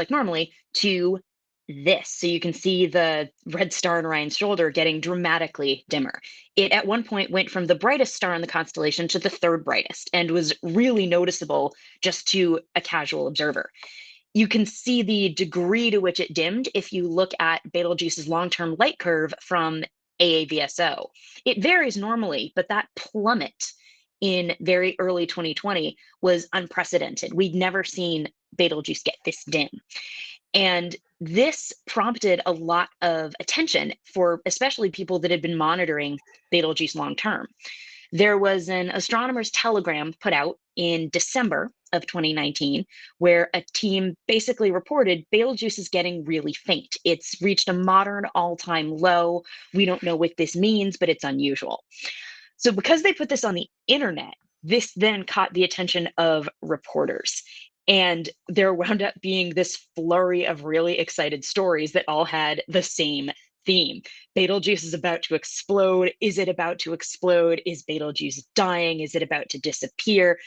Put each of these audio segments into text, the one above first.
like normally, to this. So you can see the red star in Orion's shoulder getting dramatically dimmer. It at one point went from the brightest star in the constellation to the third brightest and was really noticeable just to a casual observer. You can see the degree to which it dimmed if you look at Betelgeuse's long-term light curve from AAVSO. It varies normally, but that plummet in very early 2020 was unprecedented. We'd never seen Betelgeuse get this dim. And this prompted a lot of attention for especially people that had been monitoring Betelgeuse long term. There was an astronomer's telegram put out in December of 2019 where a team basically reported Betelgeuse is getting really faint. It's reached a modern all-time low. We don't know what this means, but it's unusual. So because they put this on the internet, this then caught the attention of reporters. And there wound up being this flurry of really excited stories that all had the same theme. Betelgeuse is about to explode. Is it about to explode? Is Betelgeuse dying? Is it about to disappear?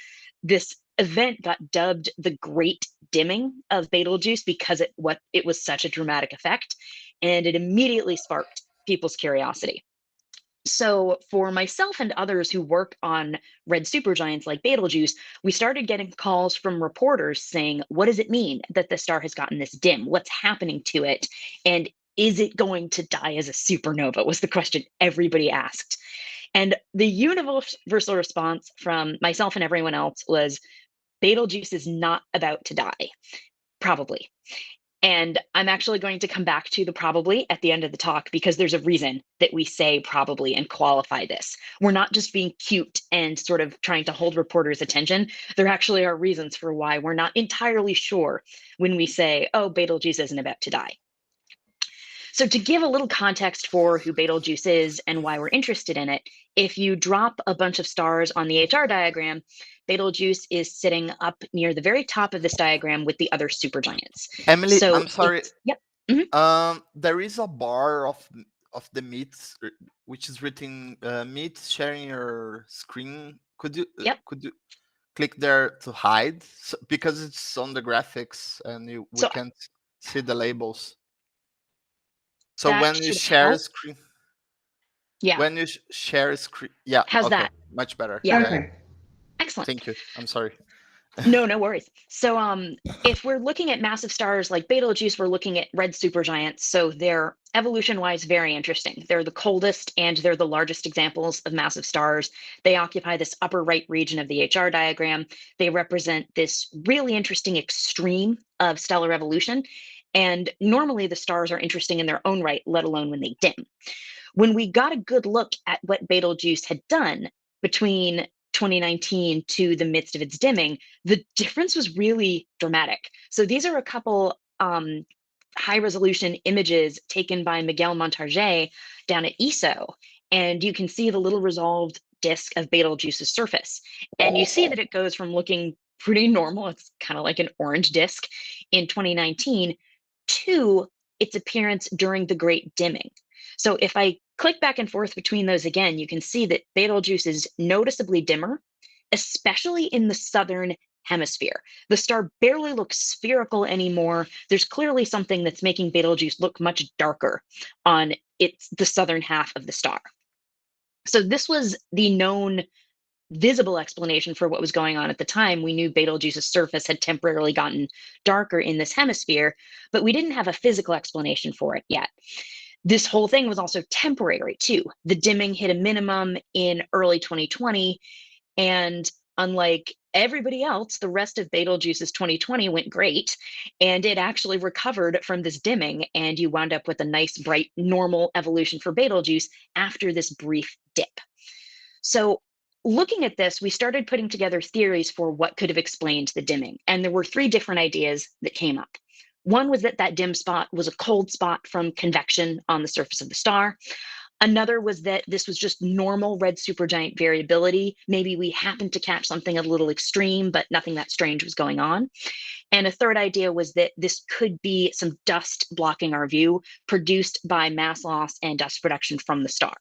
This event got dubbed the Great Dimming of Betelgeuse because it was such a dramatic effect, and it immediately sparked people's curiosity. So, for myself and others who work on red supergiants like Betelgeuse, we started getting calls from reporters saying, what does it mean that the star has gotten this dim? What's happening to it? And is it going to die as a supernova? Was the question everybody asked. And the universal response from myself and everyone else was Betelgeuse is not about to die, probably. And I'm actually going to come back to the probably at the end of the talk because there's a reason that we say probably and qualify this. We're not just being cute and sort of trying to hold reporters' attention. There actually are reasons for why we're not entirely sure when we say, oh, Betelgeuse isn't about to die. So to give a little context for who Betelgeuse is and why we're interested in it, if you drop a bunch of stars on the HR diagram, Betelgeuse is sitting up near the very top of this diagram with the other supergiants. Emily, So I'm sorry. yep. Mhm. There is a bar of the meats which is written meat sharing your screen. Yep. Could you click there to hide because it's on the graphics and we So can't see the labels. So that when you should share help. screen, Yeah. share screen, yeah, How's okay, that? much better. Yeah. Yeah, yeah. Okay. Excellent. Thank you. I'm sorry. No, no worries. So, if we're looking at massive stars like Betelgeuse, we're looking at red supergiants. So they're evolution-wise very interesting. They're the coldest and they're the largest examples of massive stars. They occupy this upper right region of the HR diagram. They represent this really interesting extreme of stellar evolution. And normally the stars are interesting in their own right, let alone when they dim. When we got a good look at what Betelgeuse had done between 2019 to the midst of its dimming, the difference was really dramatic. So these are a couple high resolution images taken by Miguel Montarget down at ESO. And you can see the little resolved disk of Betelgeuse's surface. And you see that it goes from looking pretty normal, it's kind of like an orange disk in 2019, to its appearance during the Great Dimming. So if I click back and forth between those again, you can see that Betelgeuse is noticeably dimmer, especially in the southern hemisphere. The star barely looks spherical anymore. There's clearly something that's making Betelgeuse look much darker on the southern half of the star. So this was the known visible explanation for what was going on at the time. We knew Betelgeuse's surface had temporarily gotten darker in this hemisphere, but we didn't have a physical explanation for it yet. This whole thing was also temporary too. The dimming hit a minimum in early 2020, and unlike everybody else, the rest of Betelgeuse's 2020 went great, and it actually recovered from this dimming, and you wound up with a nice, bright, normal evolution for Betelgeuse after this brief dip. So looking at this, we started putting together theories for what could have explained the dimming, and there were three different ideas that came up. One was that that dim spot was a cold spot from convection on the surface of the star. Another was that this was just normal red supergiant variability. Maybe we happened to catch something a little extreme, but nothing that strange was going on. And a third idea was that this could be some dust blocking our view produced by mass loss and dust production from the star.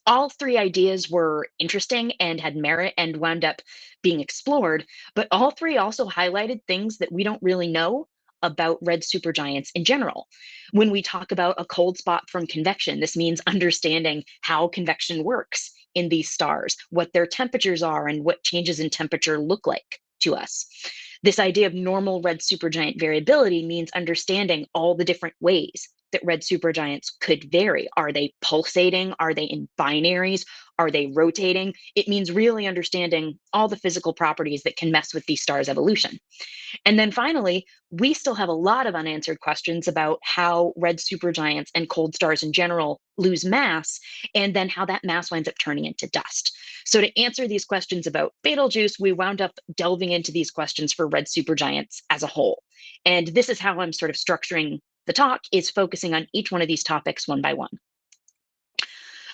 All three ideas were interesting and had merit and wound up being explored, but all three also highlighted things that we don't really know about red supergiants in general. When we talk about a cold spot from convection, this means understanding how convection works in these stars, what their temperatures are, and what changes in temperature look like to us. This idea of normal red supergiant variability means understanding all the different ways that red supergiants could vary. Are they pulsating? Are they in binaries? Are they rotating? It means really understanding all the physical properties that can mess with these stars' evolution. And then finally, we still have a lot of unanswered questions about how red supergiants and cold stars in general lose mass, and then how that mass winds up turning into dust. So, to answer these questions about Betelgeuse, we wound up delving into these questions for red supergiants as a whole. And this is how I'm sort of structuring the talk, is focusing on each one of these topics one by one.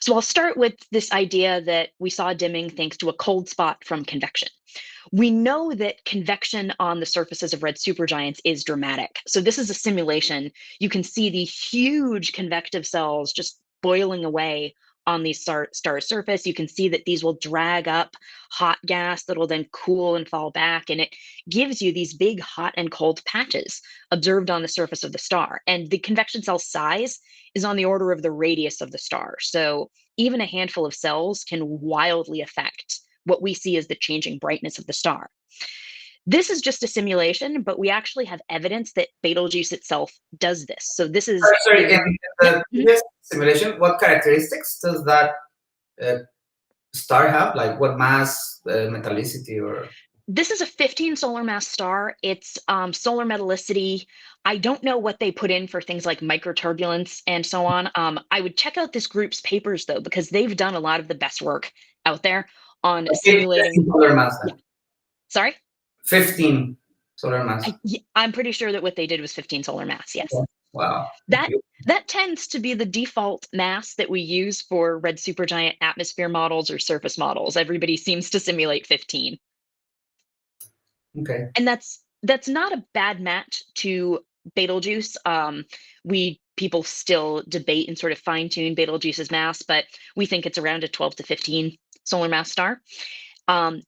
So I'll start with this idea that we saw dimming thanks to a cold spot from convection. We know that convection on the surfaces of red supergiants is dramatic. So this is a simulation. You can see the huge convective cells just boiling away on the star surface. You can see that these will drag up hot gas that will then cool and fall back. And it gives you these big hot and cold patches observed on the surface of the star. And the convection cell size is on the order of the radius of the star. So even a handful of cells can wildly affect what we see as the changing brightness of the star. This is just a simulation, but we actually have evidence that Betelgeuse itself does this. So this is Sorry, in a yeah. Mhm. this simulation, what characteristics does that uh, star have? Like what mass, metallicity, or This is a 15 solar mass star. It's solar metallicity. I don't know what they put in for things like microturbulence and so on. I would check out this group's papers though, because they've done a lot of the best work out there on simulating. 15 solar mass Yeah, then? sorry. 15 solar mass. I'm pretty sure that what they did was 15 solar mass. Yes. Okay. Wow. That that tends to be the default mass that we use for red supergiant atmosphere models or surface models. Everybody seems to simulate 15. Okay. And that's not a bad match to Betelgeuse. We people still debate and sort of fine tune Betelgeuse's mass, but we think it's around a 12 to 15 solar mass star.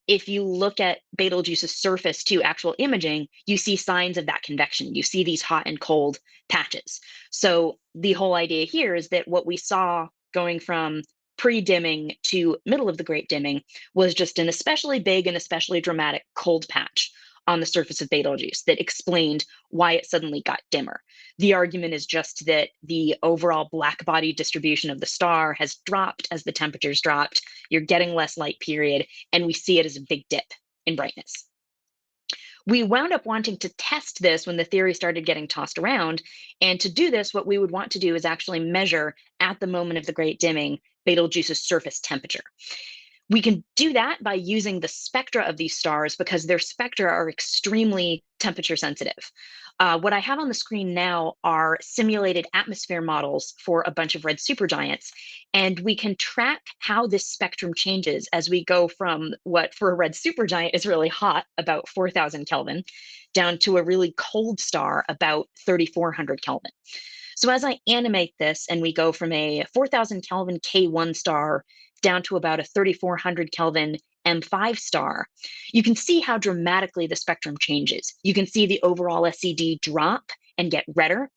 If you look at Betelgeuse's surface to actual imaging, you see signs of that convection. You see these hot and cold patches. So the whole idea here is that what we saw going from pre-dimming to middle of the Great Dimming was just an especially big and especially dramatic cold patch on the surface of Betelgeuse that explained why it suddenly got dimmer. The argument is just that the overall black body distribution of the star has dropped as the temperatures dropped. You're getting less light period, and we see it as a big dip in brightness. We wound up wanting to test this when the theory started getting tossed around. And to do this, what we would want to do is actually measure at the moment of the Great Dimming Betelgeuse's surface temperature. We can do that by using the spectra of these stars because their spectra are extremely temperature sensitive. What I have on the screen now are simulated atmosphere models for a bunch of red supergiants, and we can track how this spectrum changes as we go from what for a red supergiant is really hot, about 4,000 Kelvin, down to a really cold star, about 3,400 Kelvin. So as I animate this and we go from a 4,000 Kelvin K1 star down to about a 3,400 Kelvin M5 star, you can see how dramatically the spectrum changes. You can see the overall SED drop and get redder,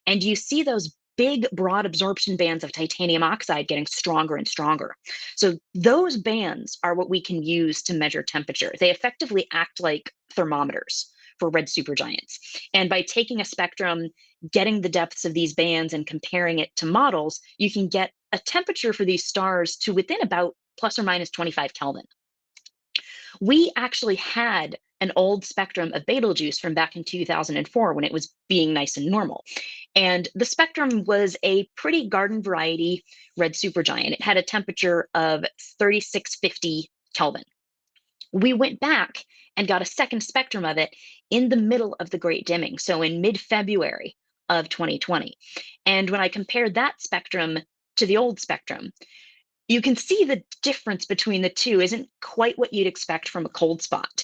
and you see those big broad absorption bands of titanium oxide getting stronger and stronger. So those bands are what we can use to measure temperature. They effectively act like thermometers for red supergiants. And by taking a spectrum, getting the depths of these bands and comparing it to models, you can get a temperature for these stars to within about plus or minus 25 Kelvin. We actually had an old spectrum of Betelgeuse from back in 2004 when it was being nice and normal. And the spectrum was a pretty garden variety red supergiant. It had a temperature of 3650 Kelvin. We went back and got a second spectrum of it in the middle of the Great Dimming, so in mid-February of 2020. And when I compared that spectrum to the old spectrum, you can see the difference between the two isn't quite what you'd expect from a cold spot.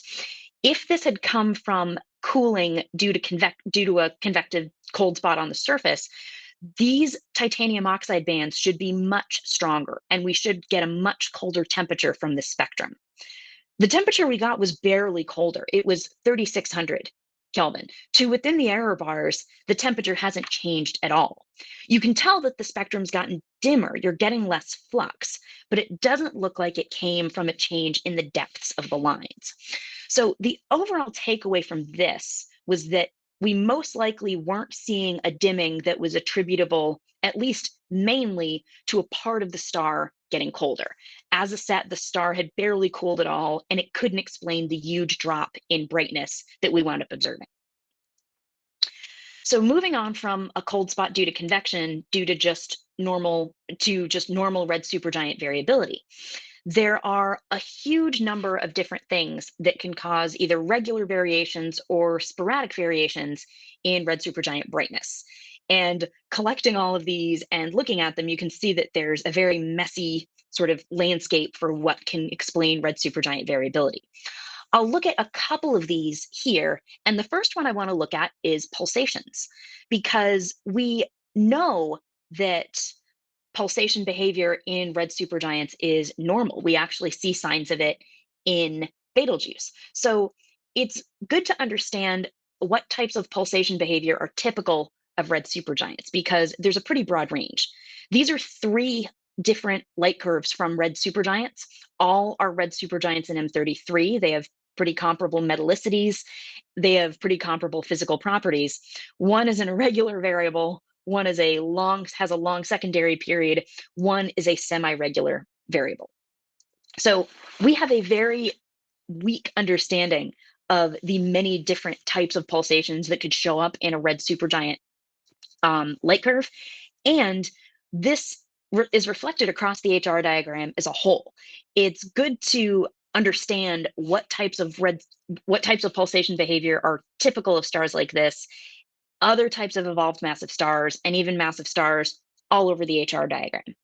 If this had come from cooling due to a convective cold spot on the surface, these titanium oxide bands should be much stronger, and we should get a much colder temperature from this spectrum. The temperature we got was barely colder. It was 3,600 Kelvin, to within the error bars, the temperature hasn't changed at all. You can tell that the spectrum's gotten dimmer, you're getting less flux, but it doesn't look like it came from a change in the depths of the lines. So the overall takeaway from this was that we most likely weren't seeing a dimming that was attributable, at least mainly, to a part of the star getting colder. As a set, the star had barely cooled at all, and it couldn't explain the huge drop in brightness that we wound up observing. So moving on from a cold spot due to convection due to just normal red supergiant variability, there are a huge number of different things that can cause either regular variations or sporadic variations in red supergiant brightness. And collecting all of these and looking at them, you can see that there's a very messy sort of landscape for what can explain red supergiant variability. I'll look at a couple of these here. And the first one I want to look at is pulsations, because we know that pulsation behavior in red supergiants is normal. We actually see signs of it in Betelgeuse. So it's good to understand what types of pulsation behavior are typical of red supergiants, because there's a pretty broad range. These are three different light curves from red supergiants. All are red supergiants in M33. They have pretty comparable metallicities. They have pretty comparable physical properties. One is an irregular variable, one has a long secondary period, one is a semi-regular variable. So we have a very weak understanding of the many different types of pulsations that could show up in a red supergiant light curve. And this is reflected across the HR diagram as a whole. It's good to understand what types of pulsation behavior are typical of stars like this, other types of evolved massive stars, and even massive stars all over the HR diagram.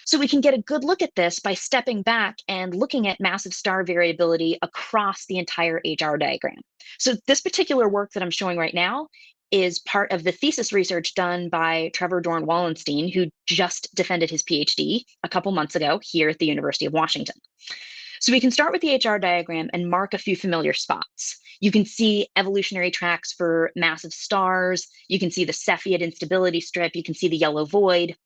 So we can get a good look at this by stepping back and looking at massive star variability across the entire HR diagram. So this particular work that I'm showing right now is part of the thesis research done by Trevor Dorn Wallenstein, who just defended his PhD a couple months ago here at the University of Washington. So we can start with the HR diagram and mark a few familiar spots. You can see evolutionary tracks for massive stars. You can see the Cepheid instability strip. You can see the yellow void.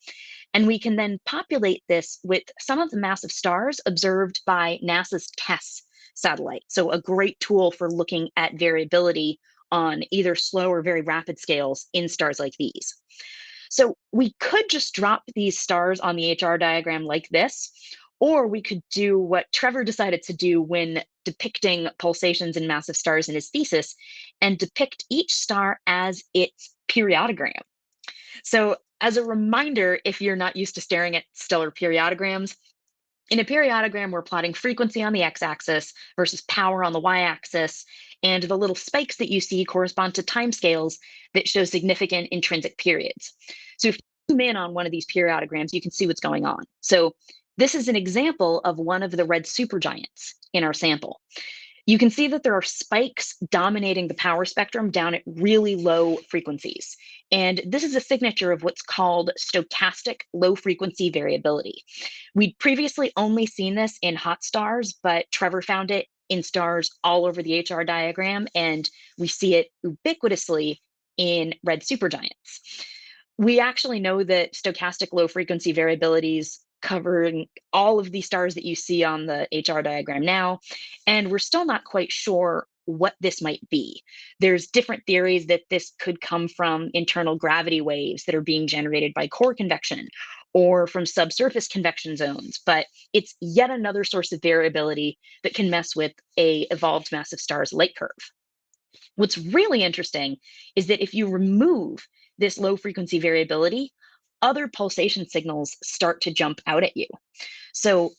And we can then populate this with some of the massive stars observed by NASA's TESS satellite. So a great tool for looking at variability on either slow or very rapid scales in stars like these. So we could just drop these stars on the HR diagram like this, or we could do what Trevor decided to do when depicting pulsations in massive stars in his thesis, and depict each star as its periodogram. So as a reminder, if you're not used to staring at stellar periodograms, in a periodogram, we're plotting frequency on the x-axis versus power on the y-axis, and the little spikes that you see correspond to timescales that show significant intrinsic periods. So if you zoom in on one of these periodograms, you can see what's going on. So this is an example of one of the red supergiants in our sample. You can see that there are spikes dominating the power spectrum down at really low frequencies. And this is a signature of what's called stochastic low frequency variability. We'd previously only seen this in hot stars, but Trevor found it in stars all over the HR diagram, and we see it ubiquitously in red supergiants. We actually know that stochastic low frequency variabilities covering all of the stars that you see on the HR diagram now, and we're still not quite sure what this might be. There's different theories that this could come from internal gravity waves that are being generated by core convection or from subsurface convection zones, but it's yet another source of variability that can mess with a evolved massive star's light curve. What's really interesting is that if you remove this low frequency variability, other pulsation signals start to jump out at you. So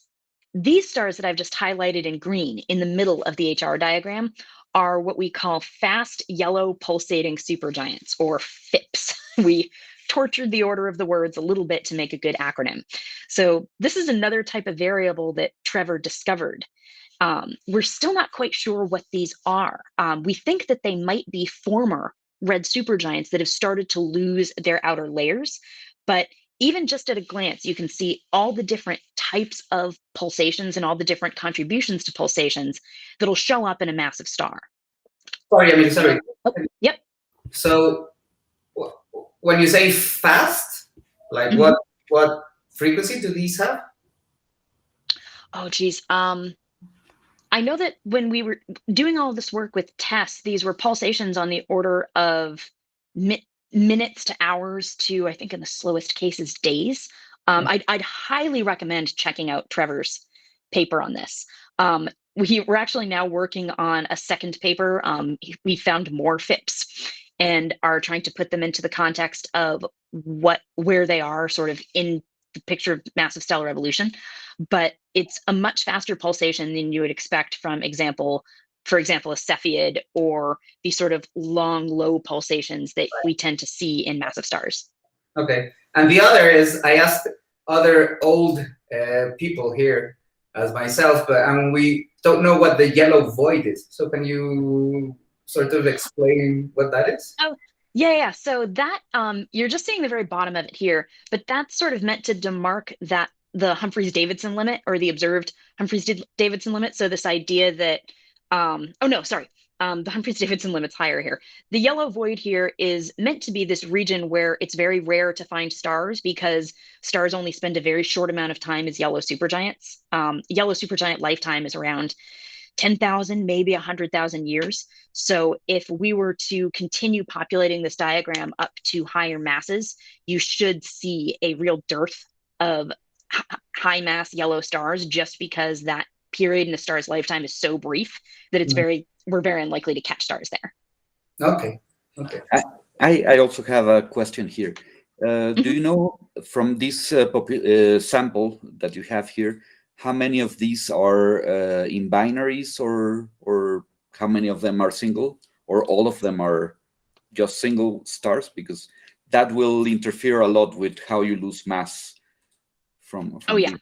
these stars that I've just highlighted in green in the middle of the HR diagram are what we call fast yellow pulsating supergiants, or FIPS. We tortured the order of the words a little bit to make a good acronym. So this is another type of variable that Trevor discovered. We're still not quite sure what these are. We think that they might be former red supergiants that have started to lose their outer layers, but even just at a glance, you can see all the different types of pulsations and all the different contributions to pulsations that'll show up in a massive star. Sorry, I mean, sorry. Oh, yep. So when you say fast, like Mhm. what frequency do these have? Oh, geez. I know that when we were doing all this work with tests, these were pulsations on the order of minutes to hours to, I think in the slowest cases, days. I'd highly recommend checking out Trevor's paper on this. We're actually now working on a second paper. We found more FIPS and are trying to put them into the context of where they are sort of in the picture of massive stellar evolution. But it's a much faster pulsation than you would expect from for example, a Cepheid or these sort of long, low pulsations that we tend to see in massive stars. Okay. And the other is I asked other old people here as myself, but we don't know what the yellow void is. So can you sort of explain what that is? Oh, yeah. So that you're just seeing the very bottom of it here, but that's sort of meant to demark that the Humphreys-Davidson limit or the observed Humphreys-Davidson limit. So this idea that oh no, sorry. The Humphreys-Davidson limit's higher here. The yellow void here is meant to be this region where it's very rare to find stars because stars only spend a very short amount of time as yellow supergiants. Yellow supergiant lifetime is around 10,000, maybe 100,000 years. So if we were to continue populating this diagram up to higher masses, you should see a real dearth of high mass yellow stars just because that period in a star's lifetime is so brief that we're very unlikely to catch stars there. Okay. Okay. I also have a question here. Do Mhm. you know from this sample that you have here, how many of these are in binaries, or how many of them are single, or all of them are just single stars? Because that will interfere a lot with how you lose mass from Oh yeah. the.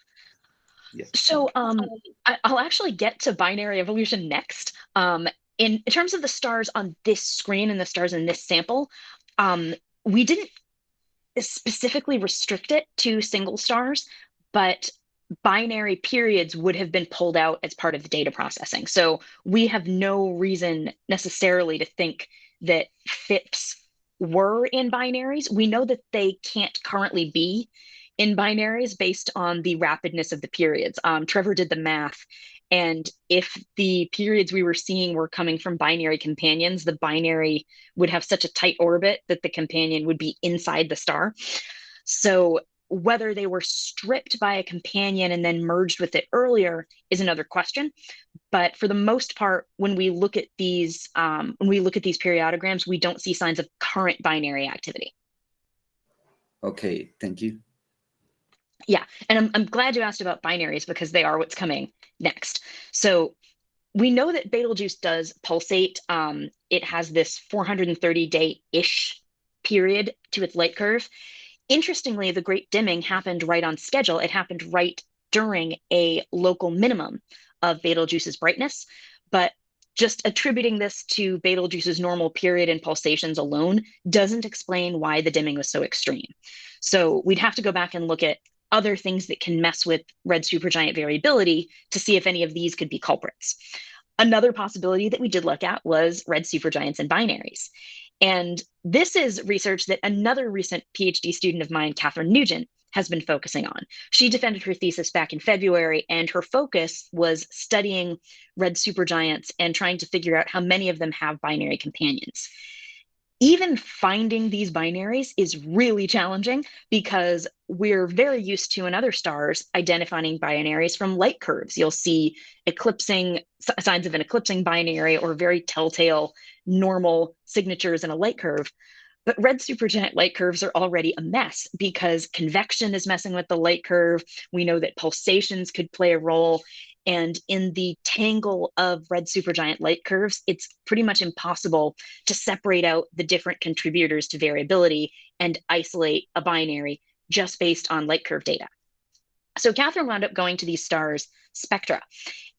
Yes. So I'll actually get to binary evolution next. In terms of the stars on this screen and the stars in this sample, we didn't specifically restrict it to single stars, but binary periods would have been pulled out as part of the data processing. So we have no reason necessarily to think that FIPS were in binaries. We know that they can't currently be in binaries based on the rapidness of the periods. Trevor did the math, and if the periods we were seeing were coming from binary companions, the binary would have such a tight orbit that the companion would be inside the star. So whether they were stripped by a companion and then merged with it earlier is another question. But for the most part, when we look at these periodograms, we don't see signs of current binary activity. Okay, thank you. Yeah, and I'm glad you asked about binaries because they are what's coming next. So we know that Betelgeuse does pulsate. It has this 430-day-ish period to its light curve. Interestingly, the Great Dimming happened right on schedule. It happened right during a local minimum of Betelgeuse's brightness. But just attributing this to Betelgeuse's normal period and pulsations alone doesn't explain why the dimming was so extreme. So we'd have to go back and look at other things that can mess with red supergiant variability to see if any of these could be culprits. Another possibility that we did look at was red supergiants and binaries. And this is research that another recent PhD student of mine, Catherine Nugent, has been focusing on. She defended her thesis back in February, and her focus was studying red supergiants and trying to figure out how many of them have binary companions. Even finding these binaries is really challenging because we're very used to in other stars identifying binaries from light curves. You'll see signs of an eclipsing binary or very telltale normal signatures in a light curve. But red supergiant light curves are already a mess because convection is messing with the light curve. We know that pulsations could play a role. And in the tangle of red supergiant light curves, it's pretty much impossible to separate out the different contributors to variability and isolate a binary just based on light curve data. So Catherine wound up going to these stars' spectra.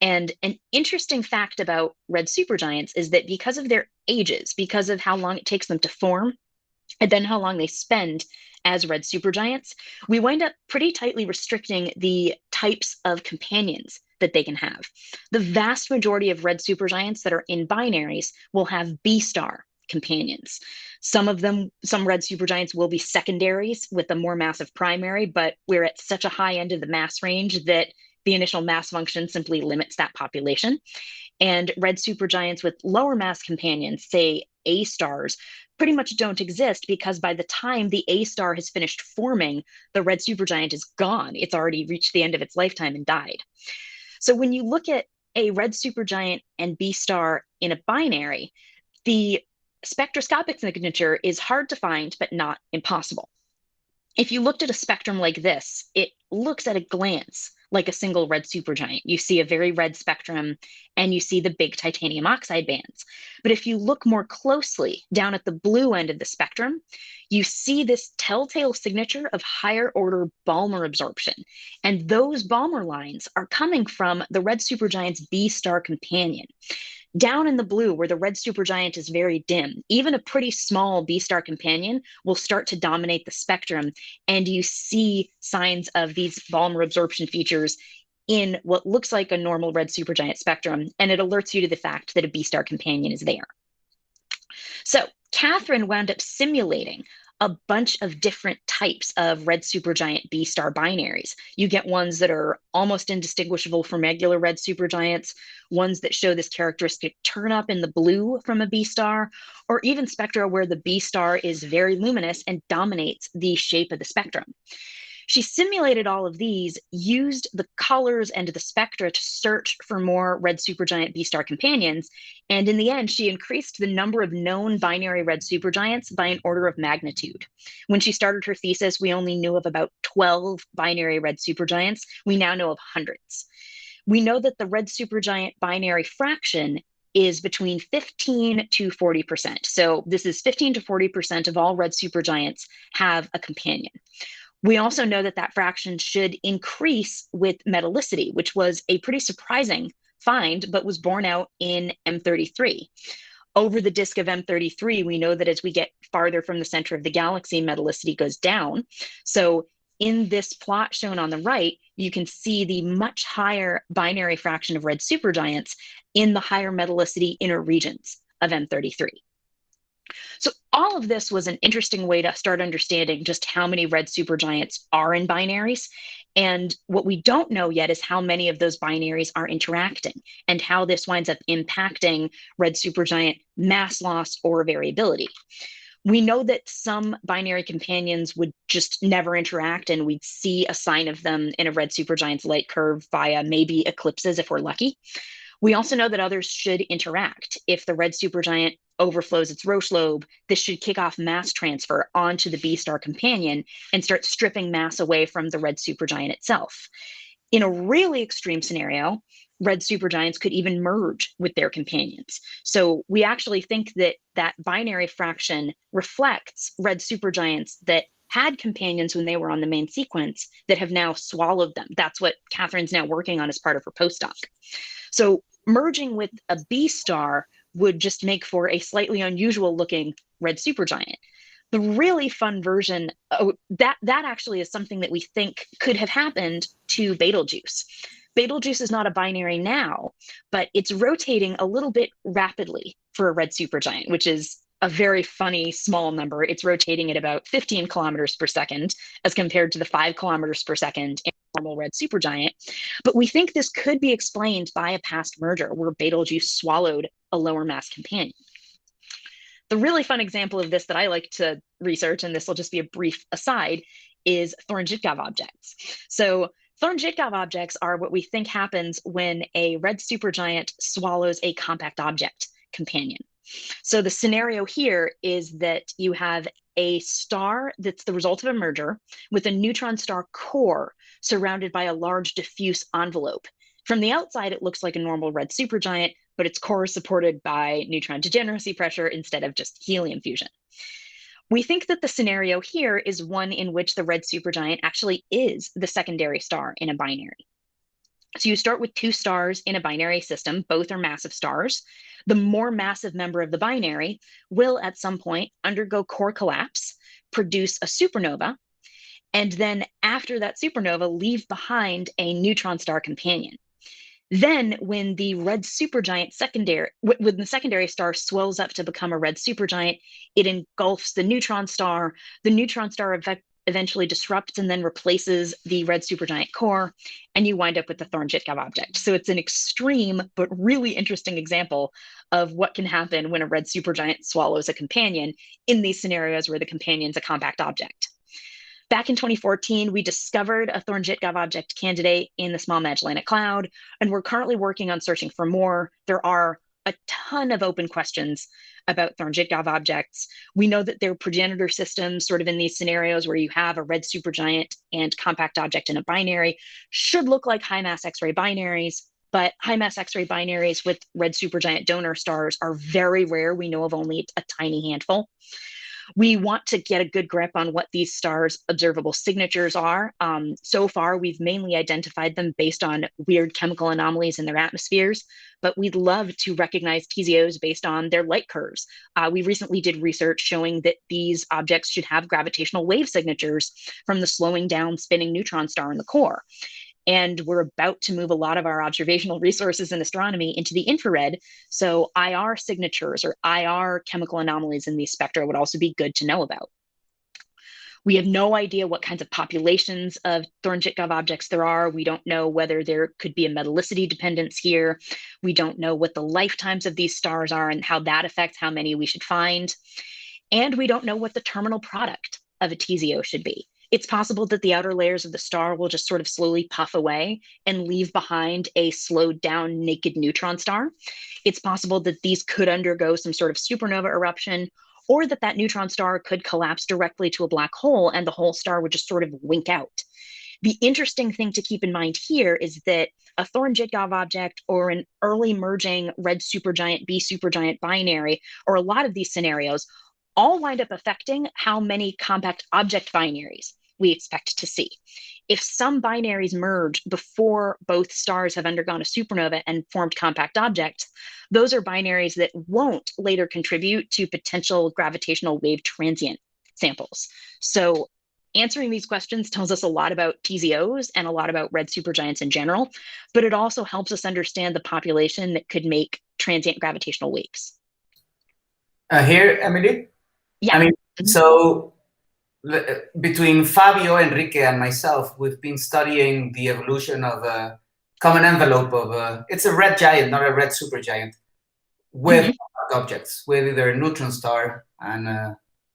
And an interesting fact about red supergiants is that because of their ages, because of how long it takes them to form, and then how long they spend as red supergiants, we wind up pretty tightly restricting the types of companions that they can have. The vast majority of red supergiants that are in binaries will have B star companions. Some red supergiants will be secondaries with a more massive primary, but we're at such a high end of the mass range that the initial mass function simply limits that population. And red supergiants with lower mass companions, say A stars, pretty much don't exist because by the time the A star has finished forming, the red supergiant is gone. It's already reached the end of its lifetime and died. So when you look at a red supergiant and B star in a binary, the spectroscopic signature is hard to find, but not impossible. If you looked at a spectrum like this, it looks at a glance like a single red supergiant. You see a very red spectrum and you see the big titanium oxide bands. But if you look more closely down at the blue end of the spectrum, you see this telltale signature of higher order Balmer absorption. And those Balmer lines are coming from the red supergiant's B star companion. Down in the blue, where the red supergiant is very dim, even a pretty small B star companion will start to dominate the spectrum, and you see signs of these Balmer absorption features in what looks like a normal red supergiant spectrum, and it alerts you to the fact that a B star companion is there. So Catherine wound up simulating a bunch of different types of red supergiant B star binaries. You get ones that are almost indistinguishable from regular red supergiants, ones that show this characteristic turn up in the blue from a B star, or even spectra where the B star is very luminous and dominates the shape of the spectrum. She simulated all of these, used the colors and the spectra to search for more red supergiant B star companions, and in the end, she increased the number of known binary red supergiants by an order of magnitude. When she started her thesis, we only knew of about 12 binary red supergiants. We now know of hundreds. We know that the red supergiant binary fraction is between 15 to 40%. So this is 15 to 40% of all red supergiants have a companion. We also know that that fraction should increase with metallicity, which was a pretty surprising find, but was borne out in M33. Over the disk of M33, we know that as we get farther from the center of the galaxy, metallicity goes down. So in this plot shown on the right, you can see the much higher binary fraction of red supergiants in the higher metallicity inner regions of M33. So all of this was an interesting way to start understanding just how many red supergiants are in binaries. And what we don't know yet is how many of those binaries are interacting and how this winds up impacting red supergiant mass loss or variability. We know that some binary companions would just never interact, and we'd see a sign of them in a red supergiant's light curve via maybe eclipses if we're lucky. We also know that others should interact. If the red supergiant overflows its Roche lobe, this should kick off mass transfer onto the B star companion and start stripping mass away from the red supergiant itself. In a really extreme scenario, red supergiants could even merge with their companions. So we actually think that that binary fraction reflects red supergiants that had companions when they were on the main sequence that have now swallowed them. That's what Catherine's now working on as part of her postdoc. So merging with a B star would just make for a slightly unusual looking red supergiant. The really fun version, that actually is something that we think could have happened to Betelgeuse. Betelgeuse is not a binary now, but it's rotating a little bit rapidly for a red supergiant, which is a very funny small number. It's rotating at about 15 kilometers per second as compared to the 5 kilometers per second in a normal red supergiant. But we think this could be explained by a past merger where Betelgeuse swallowed a lower mass companion. The really fun example of this that I like to research, and this will just be a brief aside, is Thorne-Zhitkov objects. So Thorne-Zhitkov objects are what we think happens when a red supergiant swallows a compact object companion. So the scenario here is that you have a star that's the result of a merger with a neutron star core surrounded by a large diffuse envelope. From the outside, it looks like a normal red supergiant, but its core is supported by neutron degeneracy pressure instead of just helium fusion. We think that the scenario here is one in which the red supergiant actually is the secondary star in a binary. So you start with two stars in a binary system. Both are massive stars. The more massive member of the binary will at some point undergo core collapse, produce a supernova, and then after that supernova, leave behind a neutron star companion. Then, when the red supergiant when the secondary star swells up to become a red supergiant, it engulfs the neutron star. The neutron star eventually disrupts and then replaces the red supergiant core, and you wind up with the Thorne-Jitkav object. So it's an extreme but really interesting example of what can happen when a red supergiant swallows a companion in these scenarios where the companion's a compact object. Back in 2014, we discovered a Thorne-Jitkav object candidate in the Small Magellanic Cloud, and we're currently working on searching for more. There are a ton of open questions about Thorne-Jitkav objects. We know that their progenitor systems, sort of in these scenarios where you have a red supergiant and compact object in a binary, should look like high mass X-ray binaries. But high mass X-ray binaries with red supergiant donor stars are very rare. We know of only a tiny handful. We want to get a good grip on what these stars' observable signatures are. So far, we've mainly identified them based on weird chemical anomalies in their atmospheres, but we'd love to recognize TZOs based on their light curves. We recently did research showing that these objects should have gravitational wave signatures from the slowing down spinning neutron star in the core. And we're about to move a lot of our observational resources in astronomy into the infrared. So IR signatures or IR chemical anomalies in these spectra would also be good to know about. We have no idea what kinds of populations of Thorne-Jitkav objects there are. We don't know whether there could be a metallicity dependence here. We don't know what the lifetimes of these stars are and how that affects how many we should find. And we don't know what the terminal product of a TZO should be. It's possible that the outer layers of the star will just sort of slowly puff away and leave behind a slowed down naked neutron star. It's possible that these could undergo some sort of supernova eruption, or that that neutron star could collapse directly to a black hole and the whole star would just sort of wink out. The interesting thing to keep in mind here is that a Thorne-Jitkav object or an early merging red supergiant, B supergiant binary, or a lot of these scenarios, all wind up affecting how many compact object binaries we expect to see. If some binaries merge before both stars have undergone a supernova and formed compact objects, those are binaries that won't later contribute to potential gravitational wave transient samples. So answering these questions tells us a lot about TZOs and a lot about red supergiants in general, but it also helps us understand the population that could make transient gravitational waves. Here, Emily? Yeah. I mean, so between Fabio, Enrique, and myself, we've been studying the evolution of a common envelope of it's a red giant, not a red supergiant, with objects, with either a neutron star and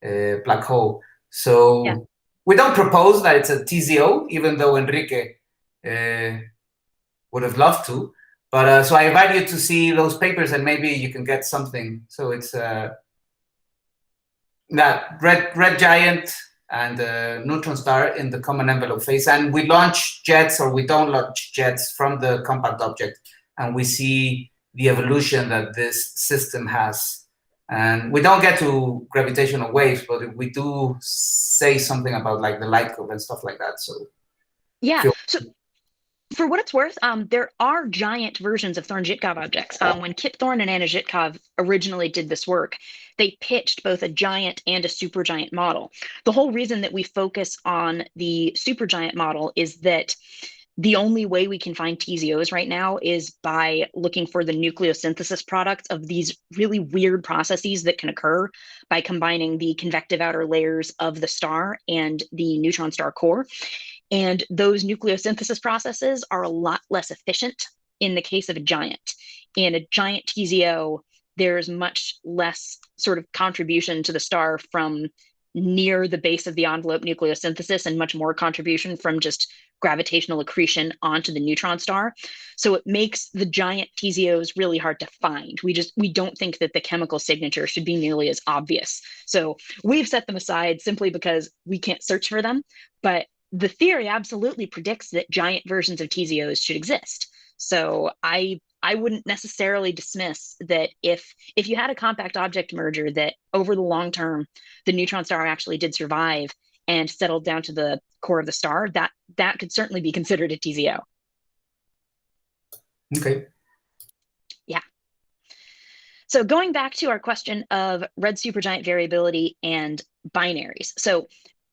a black hole. So we don't propose that it's a TZO, even though Enrique would have loved to. But so I invite you to see those papers, and maybe you can get something. So it's that red giant and neutron star in the common envelope phase, and we launch jets, or we don't launch jets, from the compact object, and we see the evolution that this system has. And we don't get to gravitational waves, but we do say something about like the light curve and stuff like that. So so for what it's worth, there are giant versions of Thorne-Jitkav objects. When Kip Thorne and Anna Jitkav originally did this work, they pitched both a giant and a supergiant model. The whole reason that we focus on the supergiant model is that the only way we can find TZOs right now is by looking for the nucleosynthesis products of these really weird processes that can occur by combining the convective outer layers of the star and the neutron star core. And those nucleosynthesis processes are a lot less efficient in the case of a giant. In a giant TZO, there's much less sort of contribution to the star from near the base of the envelope nucleosynthesis and much more contribution from just gravitational accretion onto the neutron star. So it makes the giant TZOs really hard to find. We don't think that the chemical signature should be nearly as obvious. So we've set them aside simply because we can't search for them. But the theory absolutely predicts that giant versions of TZOs should exist. So I wouldn't necessarily dismiss that if you had a compact object merger that over the long term, the neutron star actually did survive and settled down to the core of the star, that could certainly be considered a TZO. Okay. Yeah. So going back to our question of red supergiant variability and binaries. So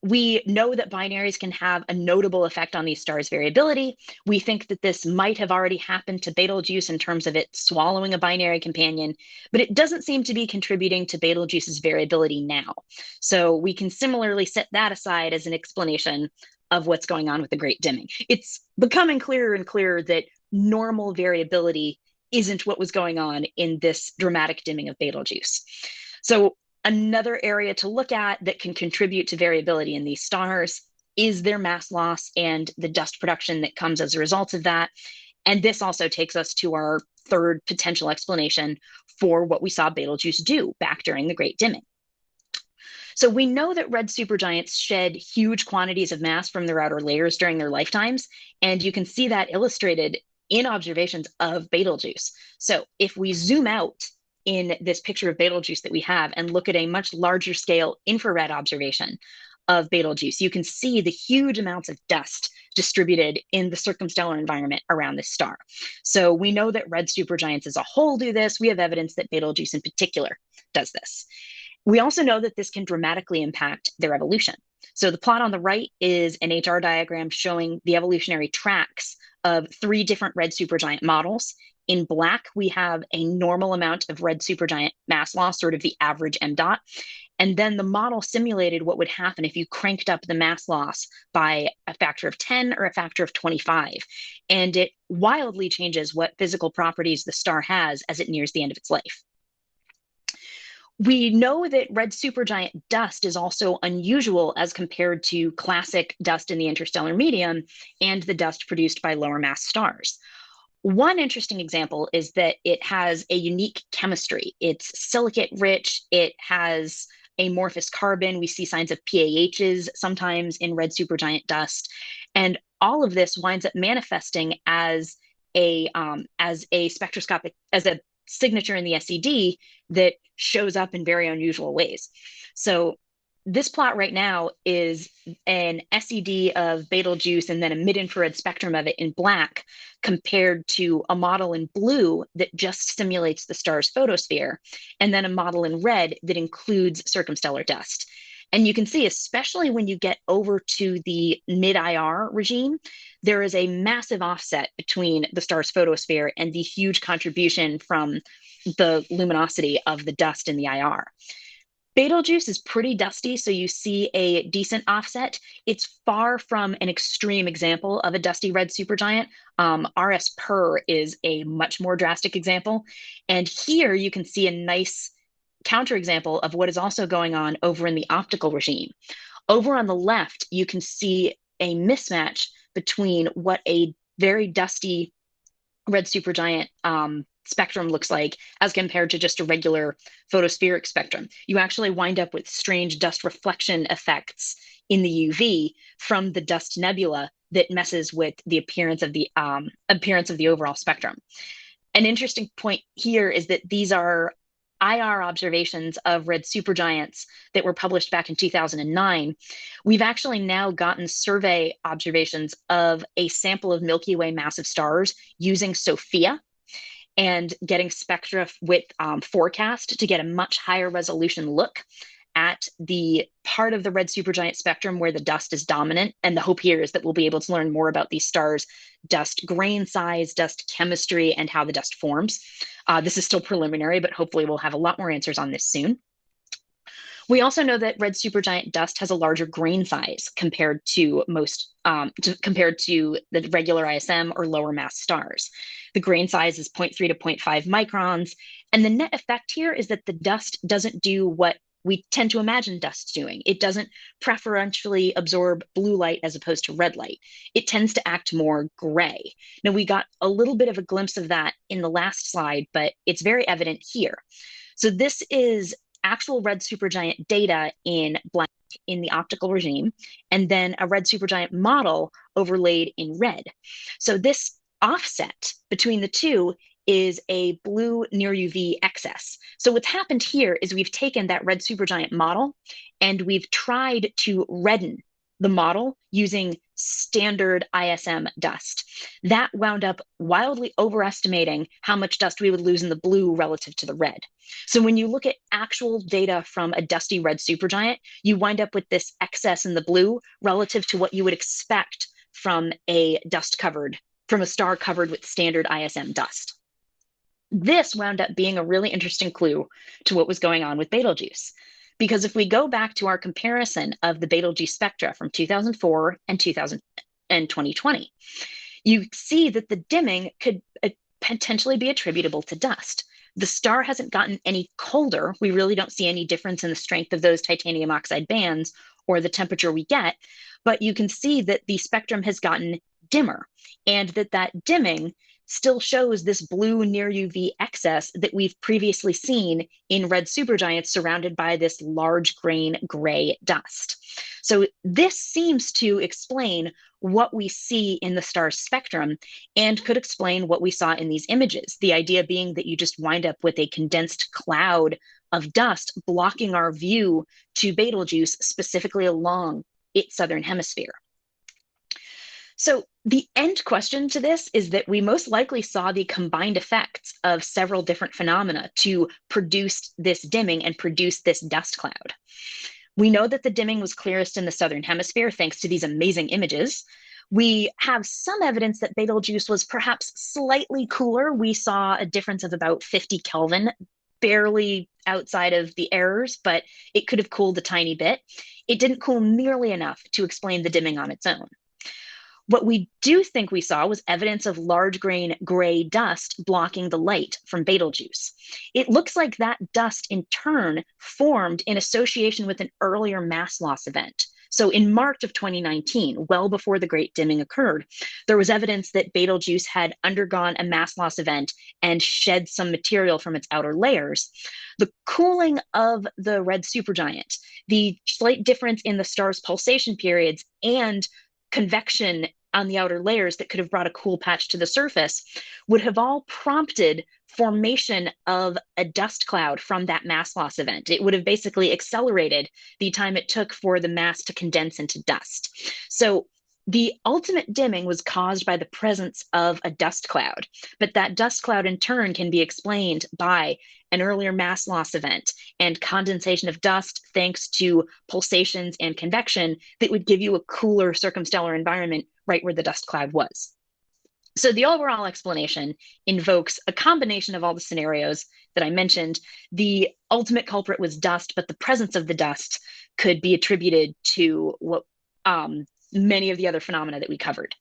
we know that binaries can have a notable effect on these stars' variability. We think that this might have already happened to Betelgeuse in terms of it swallowing a binary companion, but it doesn't seem to be contributing to Betelgeuse's variability now. So we can similarly set that aside as an explanation of what's going on with the Great Dimming. It's becoming clearer and clearer that normal variability isn't what was going on in this dramatic dimming of Betelgeuse. So another area to look at that can contribute to variability in these stars is their mass loss and the dust production that comes as a result of that. And this also takes us to our third potential explanation for what we saw Betelgeuse do back during the Great Dimming. So we know that red supergiants shed huge quantities of mass from their outer layers during their lifetimes, and you can see that illustrated in observations of Betelgeuse. So if we zoom out in this picture of Betelgeuse that we have and look at a much larger scale infrared observation of Betelgeuse, you can see the huge amounts of dust distributed in the circumstellar environment around this star. So we know that red supergiants as a whole do this. We have evidence that Betelgeuse in particular does this. We also know that this can dramatically impact their evolution. So the plot on the right is an HR diagram showing the evolutionary tracks of 3 different red supergiant models. In black, we have a normal amount of red supergiant mass loss, sort of the average m dot. And then the model simulated what would happen if you cranked up the mass loss by a factor of 10 or a factor of 25. And it wildly changes what physical properties the star has as it nears the end of its life. We know that red supergiant dust is also unusual as compared to classic dust in the interstellar medium and the dust produced by lower mass stars. One interesting example is that it has a unique chemistry. It's silicate rich, it has amorphous carbon. We see signs of PAHs sometimes in red supergiant dust. And all of this winds up manifesting as a spectroscopic, as a signature in the SED that shows up in very unusual ways. So this plot right now is an SED of Betelgeuse and then a mid-infrared spectrum of it in black compared to a model in blue that just simulates the star's photosphere, and then a model in red that includes circumstellar dust. And you can see, especially when you get over to the mid-IR regime, there is a massive offset between the star's photosphere and the huge contribution from the luminosity of the dust in the IR. Betelgeuse is pretty dusty, so you see a decent offset. It's far from an extreme example of a dusty red supergiant. RS Per is a much more drastic example. And here you can see a nice counterexample of what is also going on over in the optical regime. Over on the left, you can see a mismatch between what a very dusty red supergiant spectrum looks like as compared to just a regular photospheric spectrum. You actually wind up with strange dust reflection effects in the UV from the dust nebula that messes with the appearance of the overall spectrum. An interesting point here is that these are IR observations of red supergiants that were published back in 2009. We've actually now gotten survey observations of a sample of Milky Way massive stars using SOFIA and getting spectra with forecast to get a much higher resolution look at the part of the red supergiant spectrum where the dust is dominant. And the hope here is that we'll be able to learn more about these stars' dust grain size, dust chemistry, and how the dust forms. This is still preliminary, but hopefully we'll have a lot more answers on this soon. We also know that red supergiant dust has a larger grain size compared to compared to the regular ISM or lower mass stars. The grain size is 0.3 to 0.5 microns. And the net effect here is that the dust doesn't do what we tend to imagine dust doing. It doesn't preferentially absorb blue light as opposed to red light. It tends to act more gray. Now, we got a little bit of a glimpse of that in the last slide, but it's very evident here. So this is actual red supergiant data in black in the optical regime, and then a red supergiant model overlaid in red. So this offset between the two is a blue near UV excess. So what's happened here is we've taken that red supergiant model and we've tried to redden the model using standard ISM dust. That wound up wildly overestimating how much dust we would lose in the blue relative to the red. So when you look at actual data from a dusty red supergiant, you wind up with this excess in the blue relative to what you would expect from a star covered with standard ISM dust. This wound up being a really interesting clue to what was going on with Betelgeuse. Because if we go back to our comparison of the Betelgeuse spectra from 2004 and 2020, you see that the dimming could potentially be attributable to dust. The star hasn't gotten any colder. We really don't see any difference in the strength of those titanium oxide bands or the temperature we get, but you can see that the spectrum has gotten dimmer, and that dimming still shows this blue near UV excess that we've previously seen in red supergiants surrounded by this large grain gray dust. So this seems to explain what we see in the star's spectrum and could explain what we saw in these images. The idea being that you just wind up with a condensed cloud of dust blocking our view to Betelgeuse, specifically along its southern hemisphere. So the end question to this is that we most likely saw the combined effects of several different phenomena to produce this dimming and produce this dust cloud. We know that the dimming was clearest in the southern hemisphere thanks to these amazing images. We have some evidence that Betelgeuse was perhaps slightly cooler. We saw a difference of about 50 Kelvin, barely outside of the errors, but it could have cooled a tiny bit. It didn't cool nearly enough to explain the dimming on its own. What we do think we saw was evidence of large grain gray dust blocking the light from Betelgeuse. It looks like that dust in turn formed in association with an earlier mass loss event. So in March of 2019, well before the Great Dimming occurred, there was evidence that Betelgeuse had undergone a mass loss event and shed some material from its outer layers. The cooling of the red supergiant, the slight difference in the star's pulsation periods, and convection on the outer layers that could have brought a cool patch to the surface would have all prompted formation of a dust cloud from that mass loss event. It would have basically accelerated the time it took for the mass to condense into dust. So the ultimate dimming was caused by the presence of a dust cloud, but that dust cloud in turn can be explained by an earlier mass loss event and condensation of dust thanks to pulsations and convection that would give you a cooler circumstellar environment right where the dust cloud was. So the overall explanation invokes a combination of all the scenarios that I mentioned. The ultimate culprit was dust, but the presence of the dust could be attributed to what many of the other phenomena that we covered.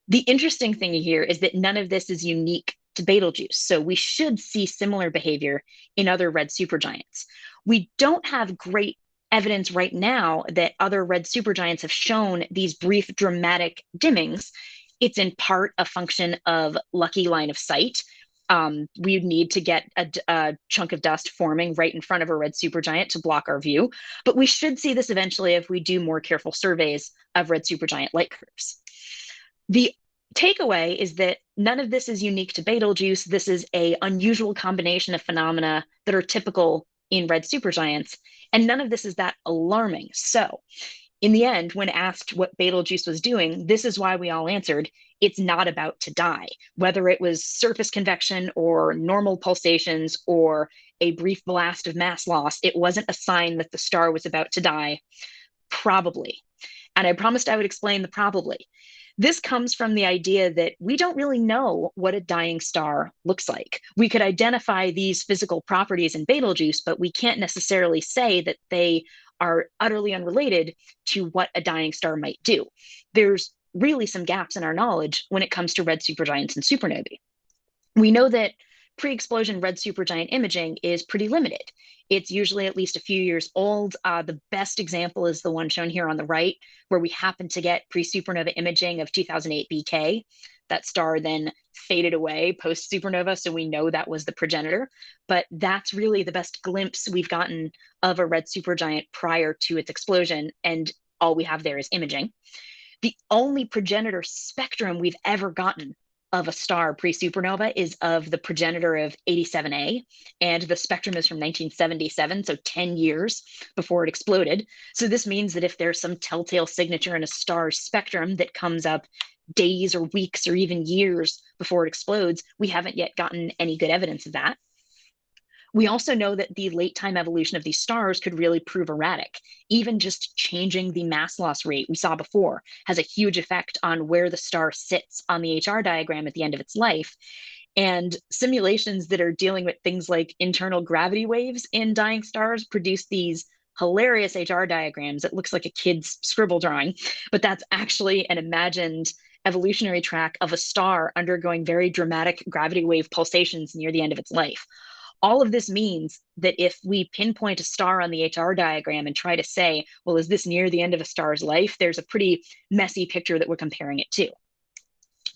The interesting thing here is that none of this is unique to Betelgeuse, so we should see similar behavior in other red supergiants. We don't have great evidence right now that other red supergiants have shown these brief dramatic dimmings. It's in part a function of lucky line of sight. We need to get a chunk of dust forming right in front of a red supergiant to block our view, but we should see this eventually if we do more careful surveys of red supergiant light curves. The takeaway is that none of this is unique to Betelgeuse. This is an unusual combination of phenomena that are typical in red supergiants, and none of this is that alarming. So in the end, when asked what Betelgeuse was doing, this is why we all answered, it's not about to die. Whether it was surface convection or normal pulsations or a brief blast of mass loss, it wasn't a sign that the star was about to die, probably. And I promised I would explain the probably. This comes from the idea that we don't really know what a dying star looks like. We could identify these physical properties in Betelgeuse, but we can't necessarily say that they are utterly unrelated to what a dying star might do. There's really some gaps in our knowledge when it comes to red supergiants and supernovae. We know that pre-explosion red supergiant imaging is pretty limited. It's usually at least a few years old. The best example is the one shown here on the right, where we happen to get pre-supernova imaging of 2008 BK. That star then faded away post-supernova, so we know that was the progenitor. But that's really the best glimpse we've gotten of a red supergiant prior to its explosion, and all we have there is imaging. The only progenitor spectrum we've ever gotten of a star pre-supernova is of the progenitor of 87A, and the spectrum is from 1977, so 10 years before it exploded. So this means that if there's some telltale signature in a star's spectrum that comes up days or weeks or even years before it explodes, we haven't yet gotten any good evidence of that. We also know that the late time evolution of these stars could really prove erratic. Even just changing the mass loss rate we saw before has a huge effect on where the star sits on the HR diagram at the end of its life. And simulations that are dealing with things like internal gravity waves in dying stars produce these hilarious HR diagrams. It looks like a kid's scribble drawing, but that's actually an imagined evolutionary track of a star undergoing very dramatic gravity wave pulsations near the end of its life. All of this means that if we pinpoint a star on the HR diagram and try to say, well, is this near the end of a star's life? There's a pretty messy picture that we're comparing it to.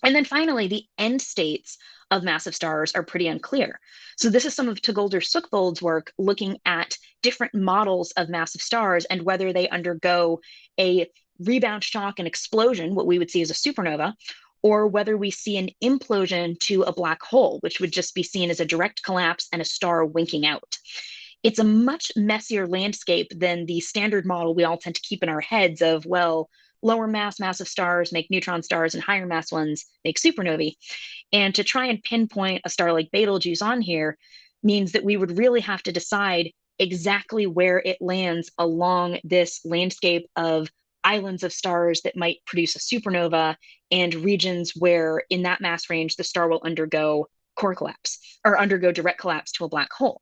And then finally, the end states of massive stars are pretty unclear. So this is some of Tagolder-Suchvold's work looking at different models of massive stars and whether they undergo a rebound shock and explosion, what we would see as a supernova, or whether we see an implosion to a black hole, which would just be seen as a direct collapse and a star winking out. It's a much messier landscape than the standard model we all tend to keep in our heads of, well, lower mass massive stars make neutron stars and higher mass ones make supernovae. And to try and pinpoint a star like Betelgeuse on here means that we would really have to decide exactly where it lands along this landscape of islands of stars that might produce a supernova and regions where in that mass range the star will undergo core collapse or undergo direct collapse to a black hole.